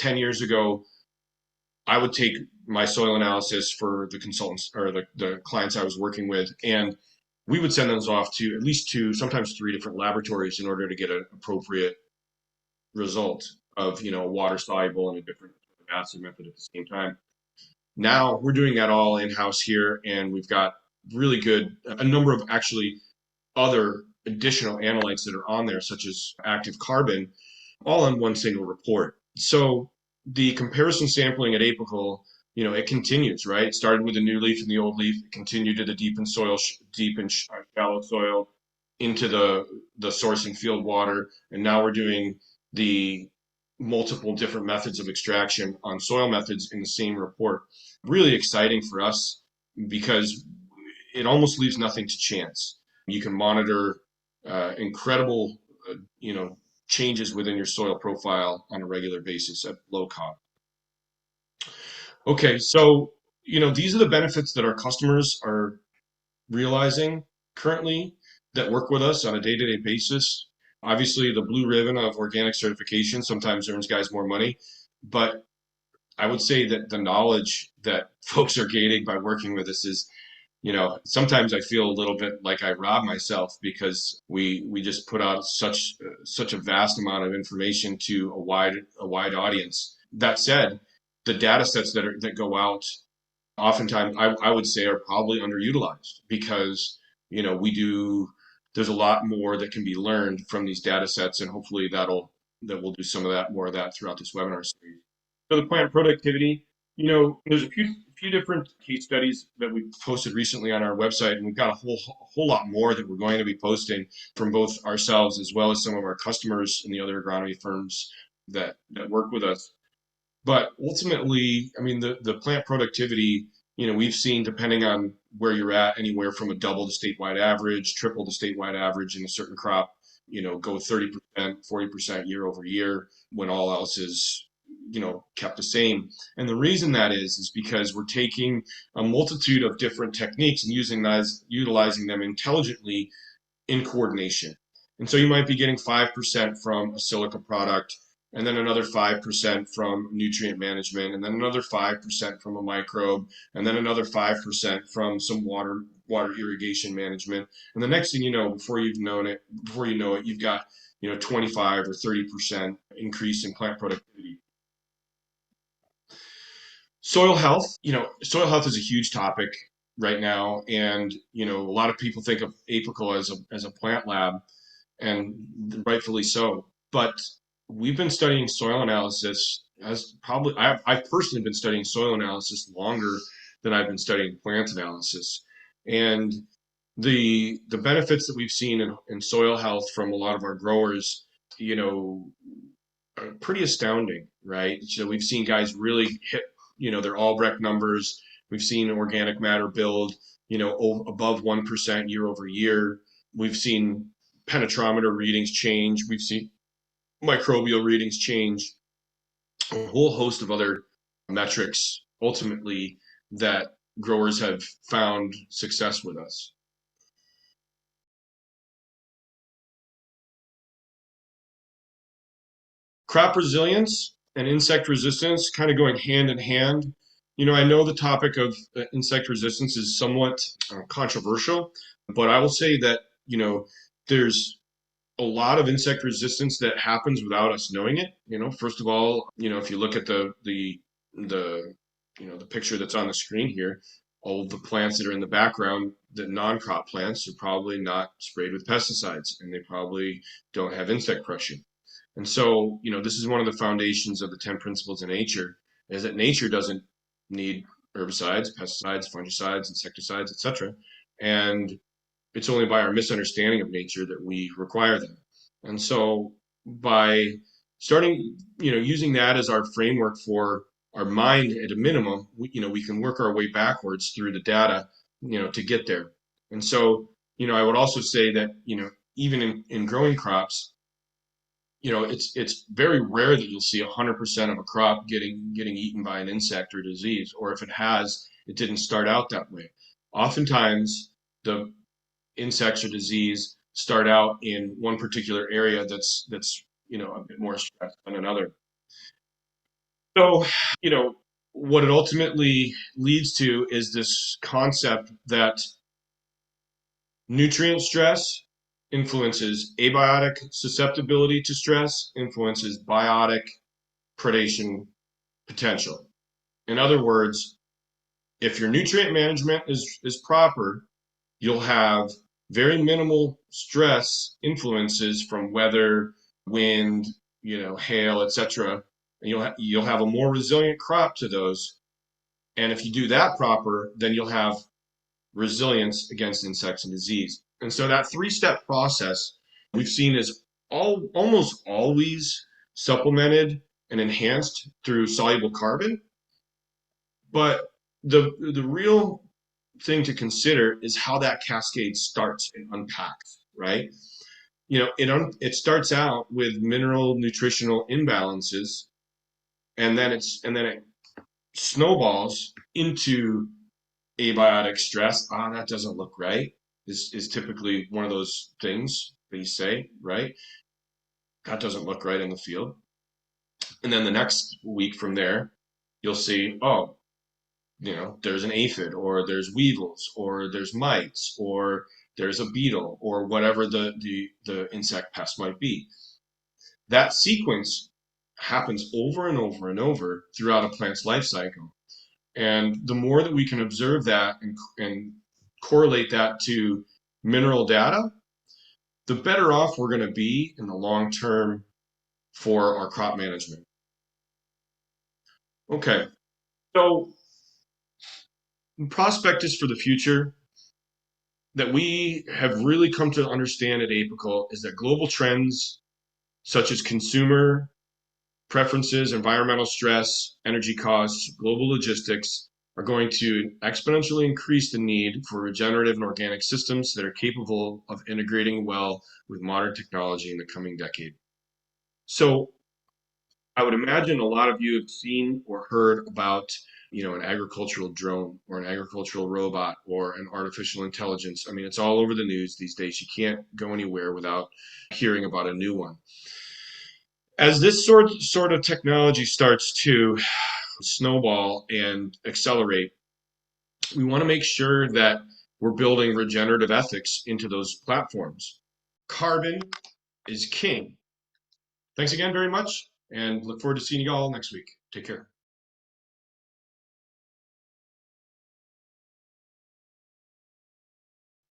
10 years ago, I would take my soil analysis for the consultants or the clients I was working with, and we would send those off to at least two, sometimes three different laboratories in order to get an appropriate result of, water soluble and a different acid method at the same time. Now we're doing that all in-house here, and we've got really good, a number of actually other additional analytes that are on there, such as active carbon, all in one single report. So the comparison sampling at Apical, it continues, right? It started with the new leaf and the old leaf, it continued to the deep and shallow soil, into the source and field water, and now we're doing the multiple different methods of extraction on soil methods in the same report. Really exciting for us because it almost leaves nothing to chance. You can monitor incredible, changes within your soil profile on a regular basis at low cost. Okay, so these are the benefits that our customers are realizing currently that work with us on a day-to-day basis. Obviously, the blue ribbon of organic certification sometimes earns guys more money, but I would say that the knowledge that folks are gaining by working with us is, sometimes I feel a little bit like I rob myself because we just put out such a vast amount of information to a wide audience. That said, the data sets that go out oftentimes I would say are probably underutilized because there's a lot more that can be learned from these data sets, and hopefully that we'll do more of that throughout this webinar series. So the plant productivity, there's a few different case studies that we posted recently on our website, and we've got a whole lot more that we're going to be posting from both ourselves as well as some of our customers and the other agronomy firms that work with us. But ultimately, I mean, the plant productivity, we've seen, depending on where you're at, anywhere from a double the statewide average, triple the statewide average in a certain crop, go 30%, 40% year over year when all else is, kept the same. And the reason that is because we're taking a multitude of different techniques and utilizing them intelligently in coordination. And so you might be getting 5% from a silica product, and then another 5% from nutrient management, and then another 5% from a microbe, and then another 5% from some water irrigation management. And the next thing you know, before you know it, you've got 25 or 30% increase in plant productivity. Soil health, soil health is a huge topic right now, and a lot of people think of Apical as a plant lab, and rightfully so. But we've been studying soil analysis I've personally been studying soil analysis longer than I've been studying plant analysis. And the benefits that we've seen in soil health from a lot of our growers, are pretty astounding, right? So we've seen guys really hit, their Albrecht numbers. We've seen organic matter build, above 1% year over year. We've seen penetrometer readings change. We've seen microbial readings change, a whole host of other metrics ultimately that growers have found success with us. Crop resilience and insect resistance kind of going hand in hand. I know the topic of insect resistance is somewhat controversial, but I will say that, there's a lot of insect resistance that happens without us knowing it. First of all, if you look at the picture that's on the screen here, all of the plants that are in the background, the non-crop plants, are probably not sprayed with pesticides, and they probably don't have insect pressure. And so, this is one of the foundations of the 10 principles of nature, is that nature doesn't need herbicides, pesticides, fungicides, insecticides, etc. And it's only by our misunderstanding of nature that we require them. And so by starting, using that as our framework for our mind at a minimum, we can work our way backwards through the data, to get there. And so, I would also say that, even in growing crops, it's very rare that you'll see 100% of a crop getting eaten by an insect or disease, or if it has, it didn't start out that way. Oftentimes, the insects or disease start out in one particular area that's a bit more stressed than another. So, you know, what it ultimately leads to is this concept that nutrient stress influences abiotic susceptibility to stress, influences biotic predation potential. In other words, if your nutrient management is proper, you'll have very minimal stress influences from weather, wind, hail, etc. And you'll have a more resilient crop to those. And if you do that proper, then you'll have resilience against insects and disease. And so that three-step process we've seen is almost always supplemented and enhanced through soluble carbon. But the real thing to consider is how that cascade starts and unpacks, right? It starts out with mineral nutritional imbalances, and then it snowballs into abiotic stress. That doesn't look right. This is typically one of those things that you say, right? That doesn't look right in the field. And then the next week from there, you'll see, oh, there's an aphid, or there's weevils, or there's mites, or there's a beetle, or whatever the insect pest might be. That sequence happens over and over and over throughout a plant's life cycle. And the more that we can observe that and correlate that to mineral data, the better off we're going to be in the long term for our crop management. Okay, so prospectus for the future that we have really come to understand at Apical is that global trends such as consumer preferences, environmental stress, energy costs, global logistics are going to exponentially increase the need for regenerative and organic systems that are capable of integrating well with modern technology in the coming decade. So I would imagine a lot of you have seen or heard about, an agricultural drone or an agricultural robot or an artificial intelligence. I mean, it's all over the news these days. You can't go anywhere without hearing about a new one. As this sort of technology starts to snowball and accelerate, we want to make sure that we're building regenerative ethics into those platforms. Carbon is king. Thanks again very much, and look forward to seeing you all next week. Take care.